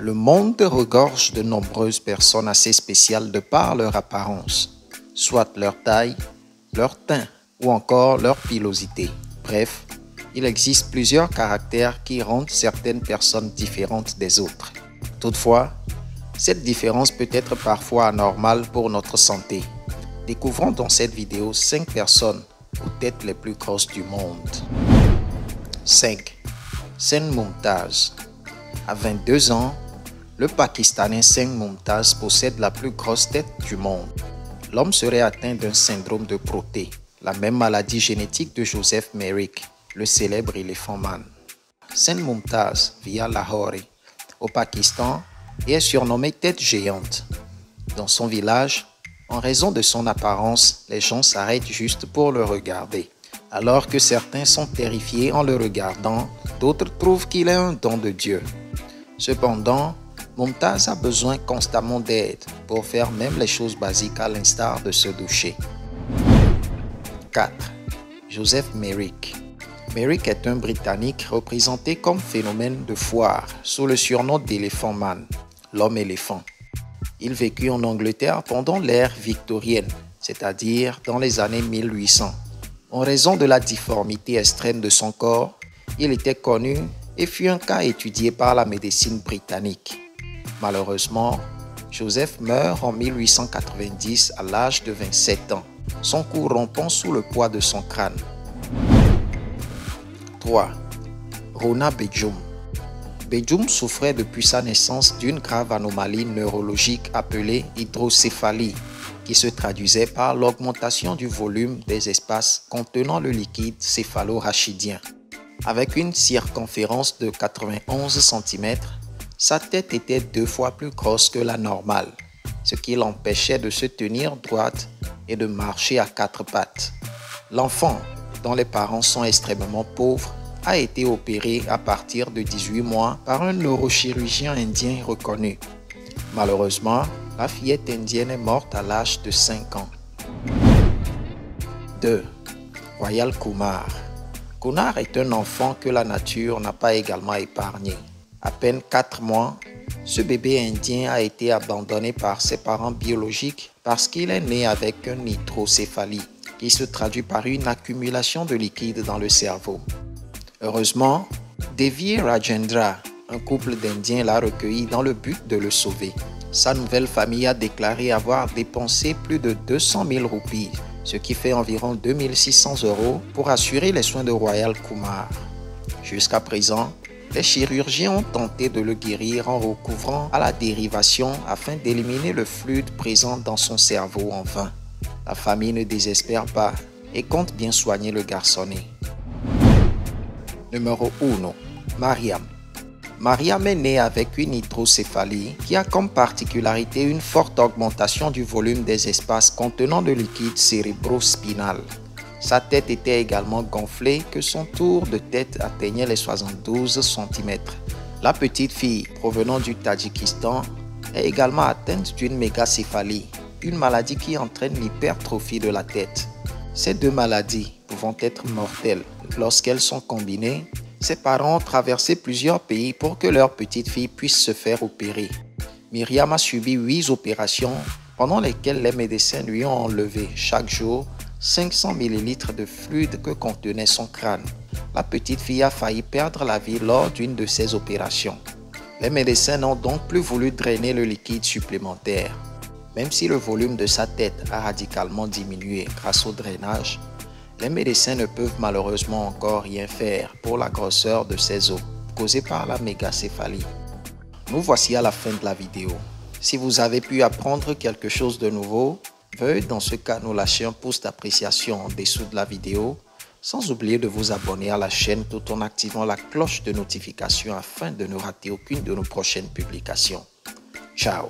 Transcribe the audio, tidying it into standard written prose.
Le monde regorge de nombreuses personnes assez spéciales de par leur apparence, soit leur taille, leur teint ou encore leur pilosité. Bref, il existe plusieurs caractères qui rendent certaines personnes différentes des autres. Toutefois, cette différence peut être parfois anormale pour notre santé. Découvrons dans cette vidéo 5 personnes aux têtes les plus grosses du monde. 5. Sen Mumtaz. À 22 ans, le Pakistanais Sen Mumtaz possède la plus grosse tête du monde. L'homme serait atteint d'un syndrome de Proté, la même maladie génétique de Joseph Merrick, le célèbre éléphant man. Sen Mumtaz vit à Lahore, au Pakistan, et est surnommé tête géante. Dans son village, en raison de son apparence, les gens s'arrêtent juste pour le regarder. Alors que certains sont terrifiés en le regardant, d'autres trouvent qu'il est un don de Dieu. Cependant, Mumtaz a besoin constamment d'aide pour faire même les choses basiques à l'instar de se doucher. 4. Joseph Merrick. Merrick est un Britannique représenté comme phénomène de foire sous le surnom d'éléphant man, l'homme éléphant. Il vécut en Angleterre pendant l'ère victorienne, c'est-à-dire dans les années 1800. En raison de la difformité extrême de son corps, il était connu et fut un cas étudié par la médecine britannique. Malheureusement, Joseph meurt en 1890 à l'âge de 27 ans, son cou rompant sous le poids de son crâne. 3. Rona Begum. Begum souffrait depuis sa naissance d'une grave anomalie neurologique appelée hydrocéphalie, qui se traduisait par l'augmentation du volume des espaces contenant le liquide céphalo-rachidien. Avec une circonférence de 91 cm, sa tête était 2 fois plus grosse que la normale, ce qui l'empêchait de se tenir droite et de marcher à 4 pattes. L'enfant, dont les parents sont extrêmement pauvres, a été opéré à partir de 18 mois par un neurochirurgien indien reconnu. Malheureusement, la fillette indienne est morte à l'âge de 5 ans. 2. Royal Kumar. Kumar est un enfant que la nature n'a pas également épargné. À peine 4 mois, ce bébé indien a été abandonné par ses parents biologiques parce qu'il est né avec une hydrocéphalie qui se traduit par une accumulation de liquide dans le cerveau. Heureusement, Devi Rajendra, un couple d'Indiens, l'a recueilli dans le but de le sauver. Sa nouvelle famille a déclaré avoir dépensé plus de 200 000 roupies, ce qui fait environ 2 600 € pour assurer les soins de Royal Kumar. Jusqu'à présent, les chirurgiens ont tenté de le guérir en recouvrant à la dérivation afin d'éliminer le fluide présent dans son cerveau en vain. La famille ne désespère pas et compte bien soigner le garçonnet. Numéro 1. Mariam. Mariam est née avec une hydrocéphalie qui a comme particularité une forte augmentation du volume des espaces contenant le liquide cérébro-spinal. Sa tête était également gonflée que son tour de tête atteignait les 72 cm. La petite fille, provenant du Tadjikistan, est également atteinte d'une mégacéphalie, une maladie qui entraîne l'hypertrophie de la tête. Ces deux maladies pouvant être mortelles lorsqu'elles sont combinées, ses parents ont traversé plusieurs pays pour que leur petite fille puisse se faire opérer. Myriam a subi 8 opérations pendant lesquelles les médecins lui ont enlevé chaque jour 500 ml de fluide que contenait son crâne. La petite fille a failli perdre la vie lors d'une de ces opérations. Les médecins n'ont donc plus voulu drainer le liquide supplémentaire. Même si le volume de sa tête a radicalement diminué grâce au drainage, les médecins ne peuvent malheureusement encore rien faire pour la grosseur de ses os, causée par la mégacéphalie. Nous voici à la fin de la vidéo. Si vous avez pu apprendre quelque chose de nouveau, veuillez dans ce cas nous lâcher un pouce d'appréciation en dessous de la vidéo, sans oublier de vous abonner à la chaîne tout en activant la cloche de notification afin de ne rater aucune de nos prochaines publications. Ciao!